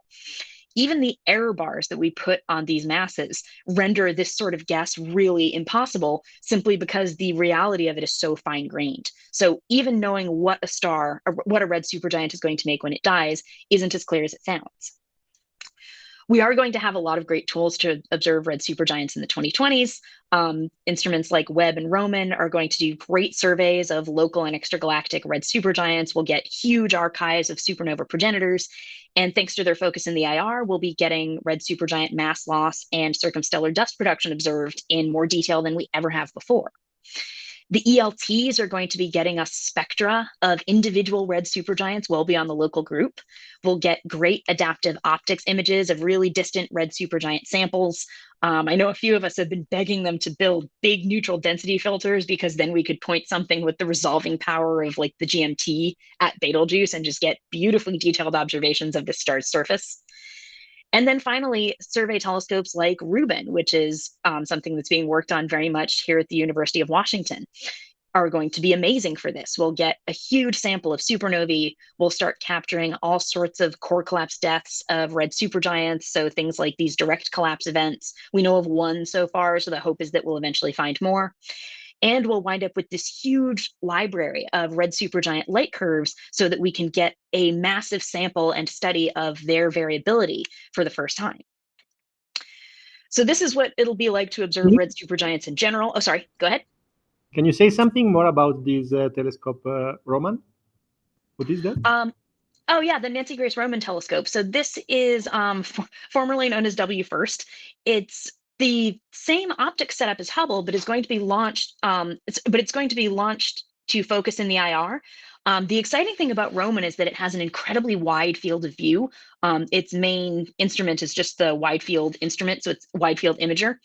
Even the error bars that we put on these masses render this sort of guess really impossible simply because the reality of it is so fine-grained. So even knowing what a star or what a red supergiant is going to make when it dies isn't as clear as it sounds. We are going to have a lot of great tools to observe red supergiants in the 2020s. Instruments like Webb and Roman are going to do great surveys of local and extragalactic red supergiants. We'll get huge archives of supernova progenitors. And thanks to their focus in the IR, we'll be getting red supergiant mass loss and circumstellar dust production observed in more detail than we ever have before. The ELTs are going to be getting us spectra of individual red supergiants well beyond the local group. We'll get great adaptive optics images of really distant red supergiant samples. I know a few of us have been begging them to build big neutral density filters because then we could point something with the resolving power of like the GMT at Betelgeuse and just get beautifully detailed observations of the star's surface. And then finally, survey telescopes like Rubin, which is something that's being worked on very much here at the University of Washington, are going to be amazing for this. We'll get a huge sample of supernovae. We'll start capturing all sorts of core collapse deaths of red supergiants. So things like these direct collapse events. We know of one so far, so the hope is that we'll eventually find more. And we'll wind up with this huge library of red supergiant light curves so that we can get a massive sample and study of their variability for the first time. So this is what it'll be like to observe red supergiants in general. Oh, sorry, go ahead. Can you say something more about this telescope, Roman? What is that? Oh yeah, the Nancy Grace Roman telescope. So this is formerly known as WFIRST. It's the same optic setup as Hubble, but it's going to be launched. It's going to be launched to focus in the IR. The exciting thing about Roman is that it has an incredibly wide field of view. Its main instrument is just the wide field instrument, so it's wide field imager.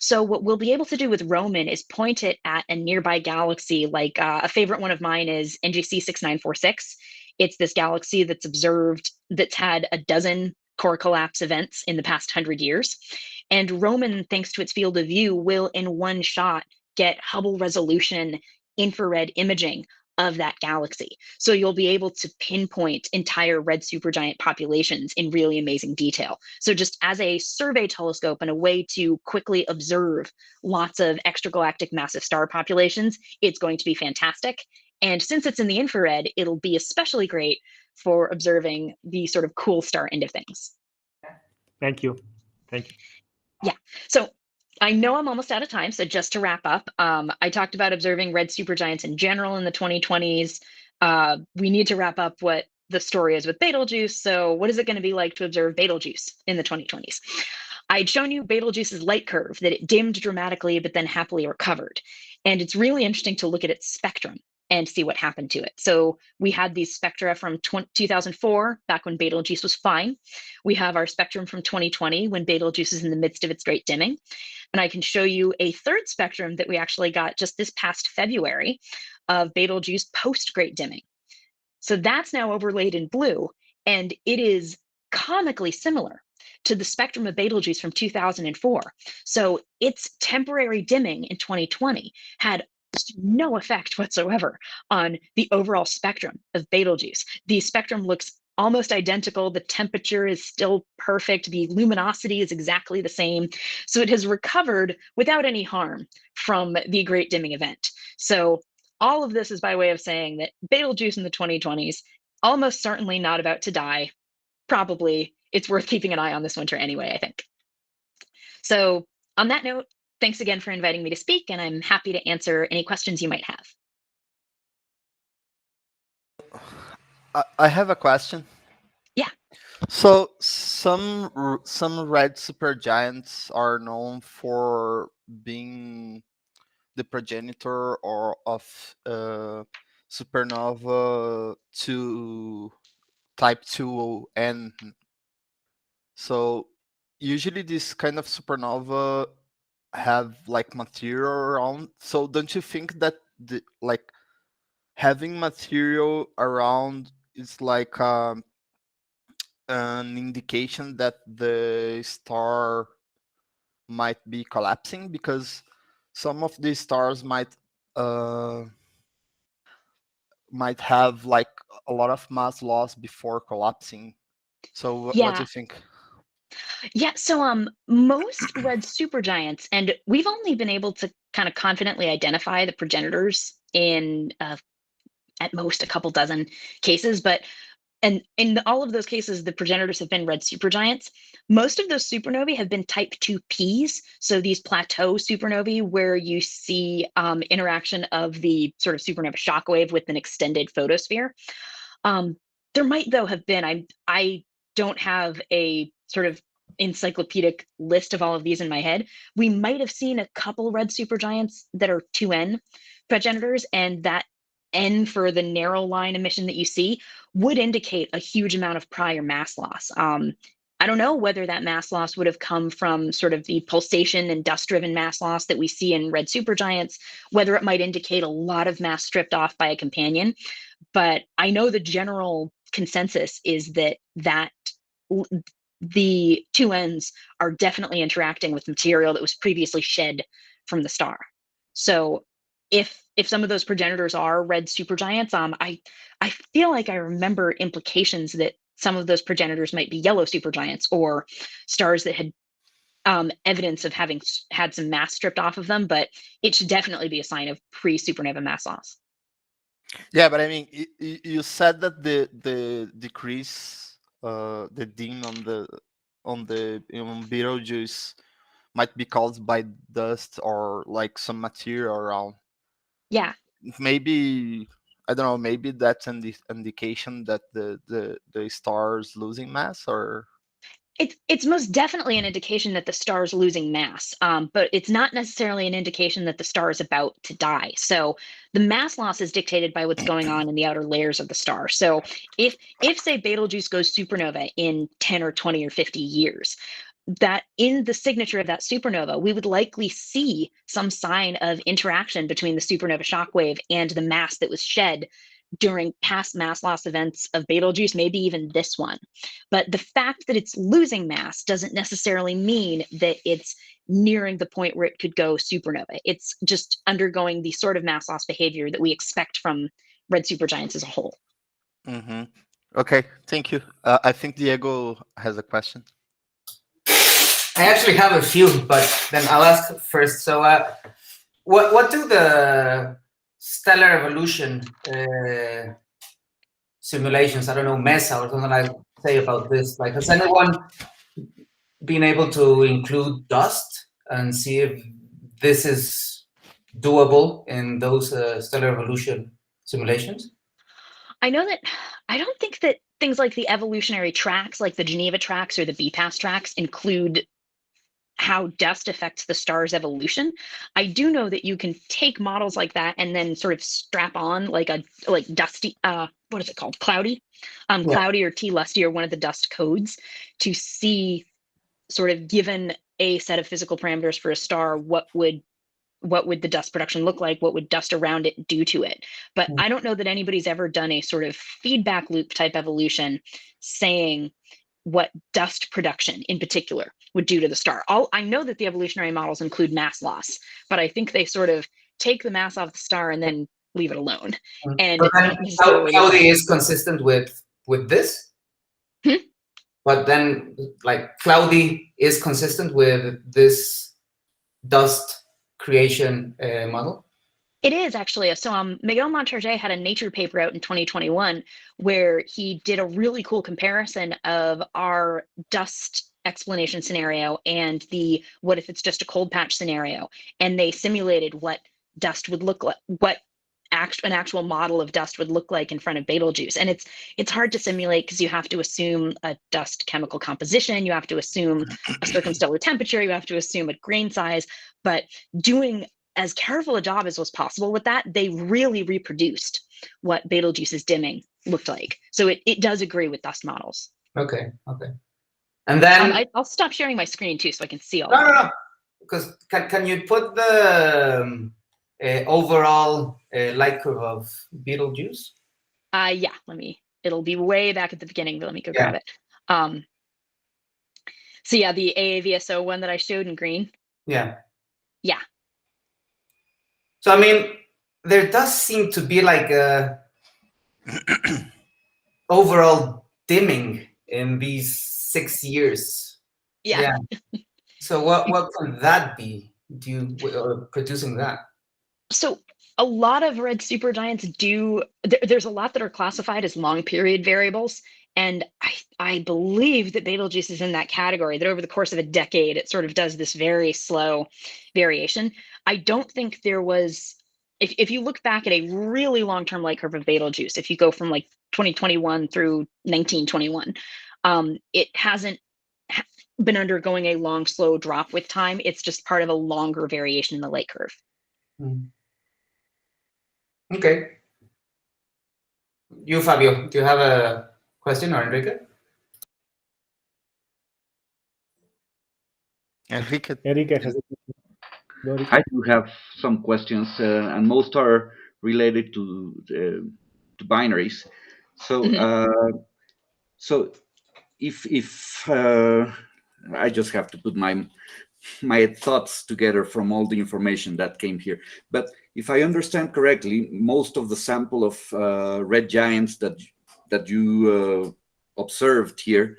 So what we'll be able to do with Roman is point it at a nearby galaxy. Like a favorite one of mine is NGC 6946. It's this galaxy that's observed, that's had a dozen core collapse events in the past 100 years. And Roman, thanks to its field of view, will in one shot get Hubble resolution infrared imaging of that galaxy. So you'll be able to pinpoint entire red supergiant populations in really amazing detail. So just as a survey telescope and a way to quickly observe lots of extragalactic massive star populations, it's going to be fantastic. And since it's in the infrared, it'll be especially great for observing the sort of cool star end of things. Thank you. Thank you. Yeah. So I know I'm almost out of time. So just to wrap up, I talked about observing red supergiants in general in the 2020s. We need to wrap up what the story is with Betelgeuse. So what is it going to be like to observe Betelgeuse in the 2020s? I'd shown you Betelgeuse's light curve, that it dimmed dramatically, but then happily recovered. And it's really interesting to look at its spectrum. and see what happened to it. So we had these spectra from 2004, back when Betelgeuse was fine. We have our spectrum from 2020, when Betelgeuse is in the midst of its great dimming. And I can show you a third spectrum that we actually got just this past February of Betelgeuse post great dimming. So that's now overlaid in blue, and it is comically similar to the spectrum of Betelgeuse from 2004. So its temporary dimming in 2020 had no effect whatsoever on the overall spectrum of Betelgeuse. The spectrum looks almost identical. The temperature is still perfect. The luminosity is exactly the same. So it has recovered without any harm from the great dimming event. So all of this is by way of saying that Betelgeuse in the 2020s, almost certainly not about to die. Probably it's worth keeping an eye on this winter anyway, I think. So on that note, thanks again for inviting me to speak, and I'm happy to answer any questions you might have. I have a question. Yeah. So some red supergiants are known for being the progenitor or of supernova to type 2n. So usually this kind of supernova have like material around. So don't you think that like having material around is like an indication that the star might be collapsing? Because some of these stars uh, might have like a lot of mass loss before collapsing. So what do Yeah. you think? Yeah, so most red supergiants, and we've only been able to kind of confidently identify the progenitors in at most a couple dozen cases, but and in all of those cases, the progenitors have been red supergiants. Most of those supernovae have been type 2Ps, so these plateau supernovae where you see interaction of the sort of supernova shockwave with an extended photosphere. There might, though, have been, I don't have a sort of encyclopedic list of all of these in my head. We might have seen a couple red supergiants that are 2N progenitors, and that N for the narrow line emission that you see would indicate a huge amount of prior mass loss. I don't know whether that mass loss would have come from sort of the pulsation and dust-driven mass loss that we see in red supergiants, whether it might indicate a lot of mass stripped off by a companion. But I know the general consensus is that the 2Ns are definitely interacting with material that was previously shed from the star. So if some of those progenitors are red supergiants, I feel like I remember implications that some of those progenitors might be yellow supergiants or stars that had evidence of having had some mass stripped off of them, but it should definitely be a sign of pre-supernova mass loss. Yeah, but I mean, you said that the decrease, the dim on Betelgeuse might be caused by dust or like some material around. Yeah. Maybe I don't know. Maybe that's an indication that the star is losing mass, or It's most definitely an indication that the star is losing mass, but it's not necessarily an indication that the star is about to die. So the mass loss is dictated by what's going on in the outer layers of the star. So if say Betelgeuse goes supernova in 10 or 20 or 50 years, that in the signature of that supernova, we would likely see some sign of interaction between the supernova shockwave and the mass that was shed during past mass loss events of Betelgeuse, maybe even this one. But the fact that it's losing mass doesn't necessarily mean that it's nearing the point where it could go supernova. It's just undergoing the sort of mass loss behavior that we expect from red supergiants as a whole. Mm-hmm. Okay, thank you. I think Diego has a question. I actually have a few, but then I'll ask first. So, what do the stellar evolution simulations, I don't know, MESA or something like, say about this? Like, has anyone been able to include dust and see if this is doable in those stellar evolution simulations? I know that I don't think that things like the evolutionary tracks, like the Geneva tracks or the BPAS tracks, include how dust affects the star's evolution. I do know that you can take models like that and then sort of strap on like dusty, what is it called? Cloudy, Yeah. Cloudy or T-Lusty or one of the dust codes to see, sort of given a set of physical parameters for a star, what would the dust production look like? What would dust around it do to it? But I don't know that anybody's ever done a sort of feedback loop type evolution saying what dust production in particular would do to the star. I know that the evolutionary models include mass loss, but I think they sort of take the mass off the star and then leave it alone. And But then not necessarily Cloudy is consistent with this. Hmm? But then, like, Cloudy is consistent with this dust creation model. It is actually. So Miguel Montarget had a Nature paper out in 2021 where he did a really cool comparison of our dust explanation scenario and the what if it's just a cold patch scenario. And they simulated what dust would look like, what an actual model of dust would look like in front of Betelgeuse. And it's hard to simulate because you have to assume a dust chemical composition, you have to assume a circumstellar temperature, you have to assume a grain size, but doing as careful a job as was possible with that, they really reproduced what Betelgeuse's dimming looked like. So it does agree with dust models. Okay. And then I'll stop sharing my screen too so I can see all no. Because can you put the overall light curve of Betelgeuse? Yeah, it'll be way back at the beginning, but let me go grab it. So yeah, the AAVSO one that I showed in green. Yeah. Yeah. So I mean, there does seem to be like a overall dimming in these 6 years. Yeah. So what could that be? Producing that? So a lot of red supergiants there's a lot that are classified as long period variables. And I believe that Betelgeuse is in that category, that over the course of a decade, it sort of does this very slow variation. I don't think there was, if you look back at a really long-term light curve of Betelgeuse, if you go from like 2021 through 1921, it hasn't been undergoing a long, slow drop with time. It's just part of a longer variation in the light curve. Okay. You, Fabio, do you have a question, or Enrique? Enrique has a question. I do have some questions, and most are related to binaries. So, so if I just have to put my thoughts together from all the information that came here. But if I understand correctly, most of the sample of red giants that you observed here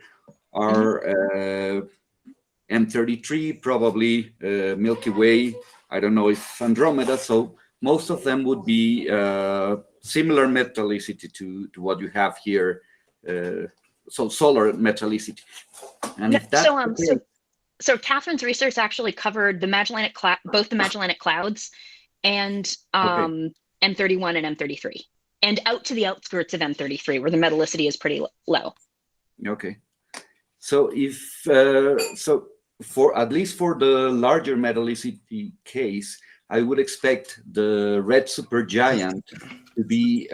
are M33, probably Milky Way. I don't know if Andromeda. So most of them would be similar metallicity to what you have here. So solar metallicity. And if that's so Catherine's research actually covered the Magellanic both the Magellanic Clouds and M31 and M33, and out to the outskirts of M33, where the metallicity is pretty low. Okay. So if so, for at least for the larger metallicity case, I would expect the red supergiant to be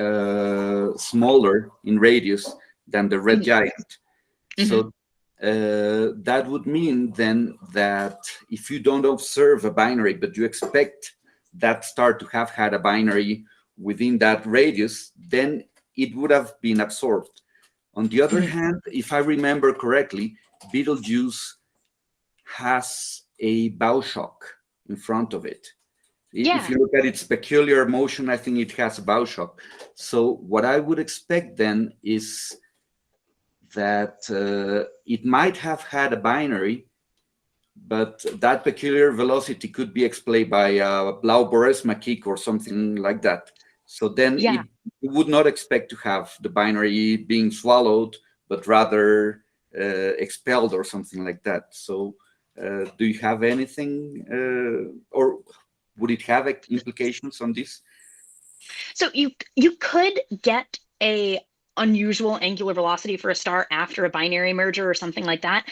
smaller in radius than the red giant. So that would mean then that if you don't observe a binary, but you expect that star to have had a binary within that radius, then it would have been absorbed. On the other hand, if I remember correctly, Betelgeuse has a bow shock in front of it. If you look at its peculiar motion, I think it has a bow shock. So what I would expect then is that it might have had a binary, but that peculiar velocity could be explained by a Blau-Boresma kick or something like that. So then you would not expect to have the binary being swallowed, but rather expelled or something like that. So do you have anything, or would it have implications on this? So you could get a unusual angular velocity for a star after a binary merger or something like that.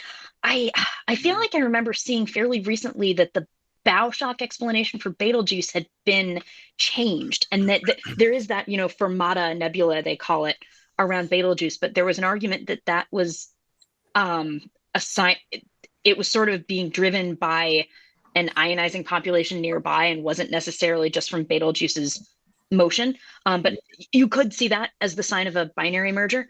I feel like I remember seeing fairly recently that the bow shock explanation for Betelgeuse had been changed, and that there is that, Fermata Nebula, they call it, around Betelgeuse, but there was an argument that that was a sign. It was sort of being driven by an ionizing population nearby and wasn't necessarily just from Betelgeuse's motion. But you could see that as the sign of a binary merger.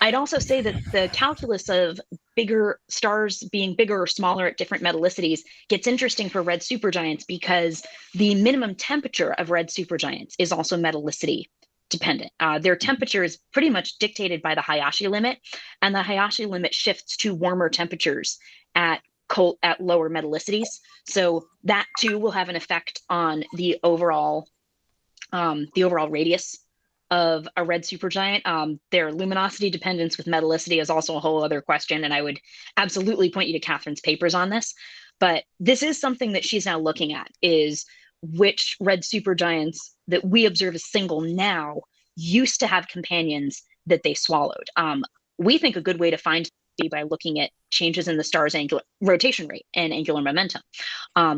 I'd also say that the calculus of bigger stars being bigger or smaller at different metallicities gets interesting for red supergiants, because the minimum temperature of red supergiants is also metallicity dependent. Their temperature is pretty much dictated by the Hayashi limit, and the Hayashi limit shifts to warmer temperatures at lower metallicities. So that too will have an effect on the overall radius of a red supergiant. Their luminosity dependence with metallicity is also a whole other question, and I would absolutely point you to Catherine's papers on this. But this is something that she's now looking at, is which red supergiants that we observe as single now used to have companions that they swallowed. We think a good way to find by looking at changes in the star's angular rotation rate and angular momentum.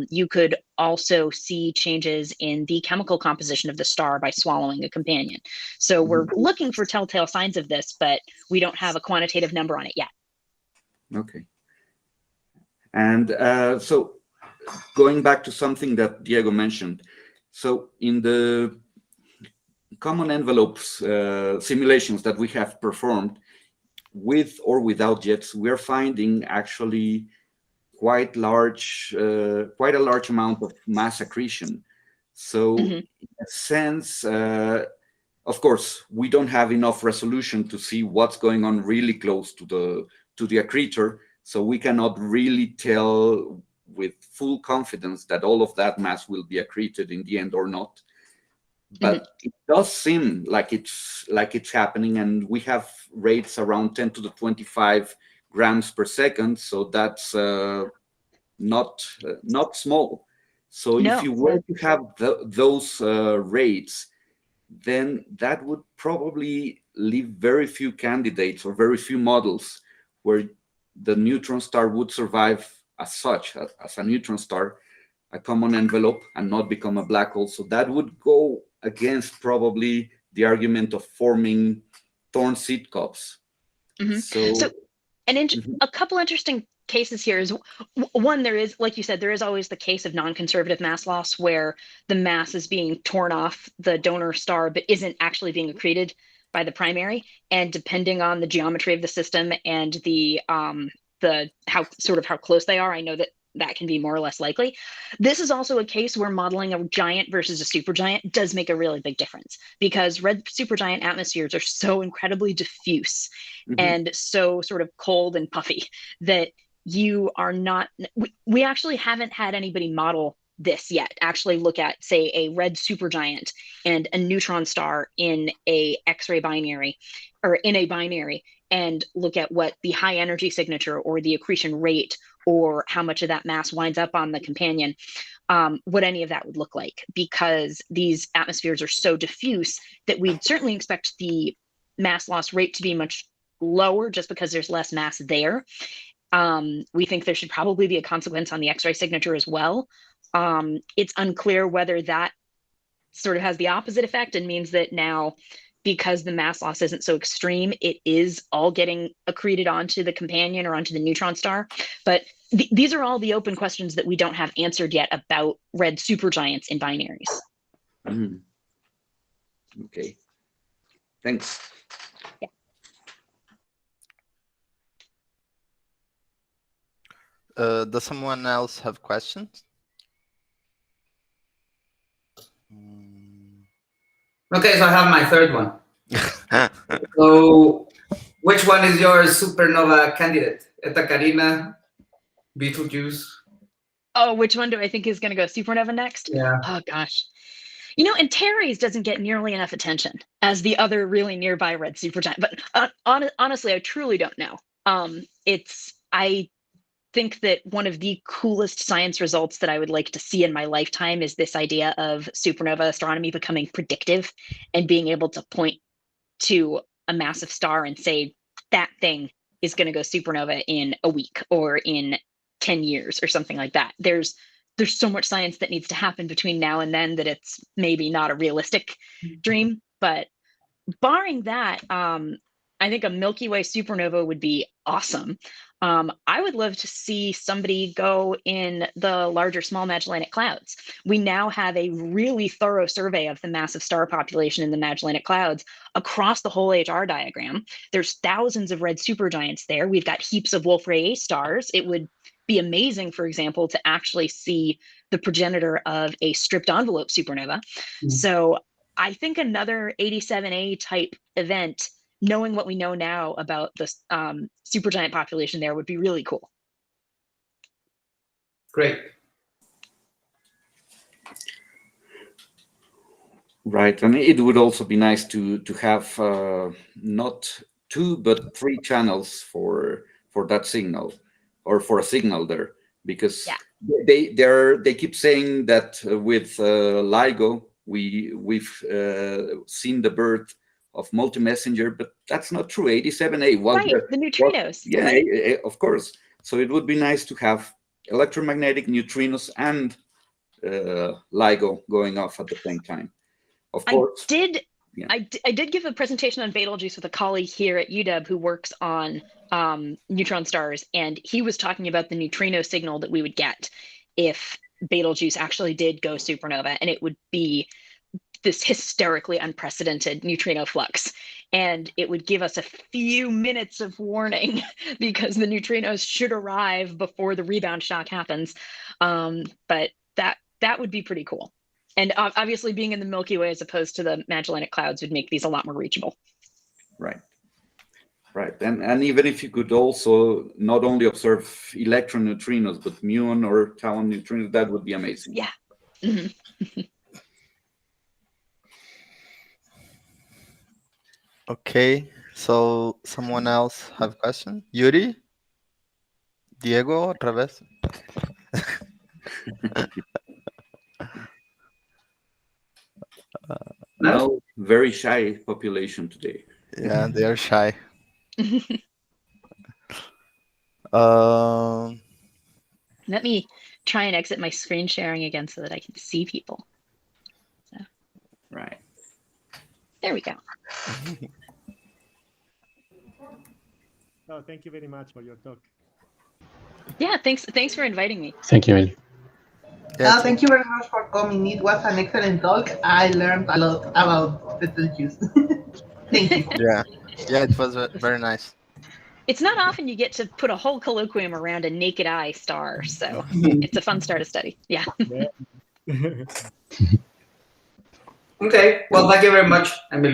You could also see changes in the chemical composition of the star by swallowing a companion. So we're looking for telltale signs of this, but we don't have a quantitative number on it yet. Okay. And so going back to something that Diego mentioned, so in the common envelopes simulations that we have performed, with or without jets, we're finding actually quite a large amount of mass accretion. So in a sense, of course, we don't have enough resolution to see what's going on really close to the accretor. So we cannot really tell with full confidence that all of that mass will be accreted in the end or not. But it does seem like it's happening, and we have rates around 10 to the 25 grams per second. So that's not small. So No. if you were to have those rates, then that would probably leave very few candidates or very few models where the neutron star would survive as such, as a neutron star, a common envelope, and not become a black hole. So that would go against probably the argument of forming thorn seed cups. So a couple interesting cases here is, one, there is, like you said, there is always the case of non-conservative mass loss, where the mass is being torn off the donor star but isn't actually being accreted by the primary. And depending on the geometry of the system and the how close they are, I know that can be more or less likely. This is also a case where modeling a giant versus a supergiant does make a really big difference, because red supergiant atmospheres are so incredibly diffuse and so sort of cold and puffy that you are not, we actually haven't had anybody model this yet, actually look at, say, a red supergiant and a neutron star in a X-ray binary, or in a binary, and look at what the high energy signature or the accretion rate or how much of that mass winds up on the companion, what any of that would look like, because these atmospheres are so diffuse that we'd certainly expect the mass loss rate to be much lower just because there's less mass there. We think there should probably be a consequence on the X-ray signature as well. It's unclear whether that sort of has the opposite effect and means that now, because the mass loss isn't so extreme, it is all getting accreted onto the companion or onto the neutron star. But these are all the open questions that we don't have answered yet about red supergiants in binaries. Okay, thanks. Yeah. Does someone else have questions? Okay, so I have my third one. So, which one is your supernova candidate? Eta Carina, Betelgeuse? Oh, which one do I think is going to go supernova next? Yeah. Oh, gosh. Antares doesn't get nearly enough attention as the other really nearby red supergiant. But honestly, I truly don't know. I think that one of the coolest science results that I would like to see in my lifetime is this idea of supernova astronomy becoming predictive and being able to point to a massive star and say that thing is going to go supernova in a week or in 10 years or something like that. There's so much science that needs to happen between now and then that it's maybe not a realistic dream. But barring that, I think a Milky Way supernova would be awesome. I would love to see somebody go in the larger small Magellanic Clouds. We now have a really thorough survey of the massive star population in the Magellanic Clouds across the whole HR diagram. There's thousands of red supergiants there. We've got heaps of Wolf-Rayet A stars. It would be amazing, for example, to actually see the progenitor of a stripped envelope supernova. So I think another 87A type event, knowing what we know now about the supergiant population there, would be really cool. Great. Right, and it would also be nice to have not 2 but 3 channels for that signal, or for a signal there, because they keep saying that with LIGO we've seen the birth of multi-messenger, but that's not true. 87A was right, the neutrinos. Yeah, of course. So it would be nice to have electromagnetic neutrinos and LIGO going off at the same time. Of course. I did give a presentation on Betelgeuse with a colleague here at UW who works on neutron stars, and he was talking about the neutrino signal that we would get if Betelgeuse actually did go supernova, and it would be this hysterically unprecedented neutrino flux, and it would give us a few minutes of warning because the neutrinos should arrive before the rebound shock happens. But that would be pretty cool. And obviously being in the Milky Way as opposed to the Magellanic Clouds would make these a lot more reachable. Right. And even if you could also not only observe electron neutrinos, but muon or tau neutrinos, that would be amazing. Yeah. Mm-hmm. Okay, so someone else have a question? Yuri? Diego, otra vez? No, very shy population today. Yeah, they are shy. Let me try and exit my screen sharing again so that I can see people. So. Right. There we go. Oh, thank you very much for your talk. Yeah, thanks for inviting me. Thank you, Eli. Yeah, Thank you very much for coming. It was an excellent talk. I learned a lot about Betelgeuse. Thank you. yeah, it was very nice. It's not often you get to put a whole colloquium around a naked eye star, so it's a fun star to study. Yeah. Okay, well, thank you very much, Emily.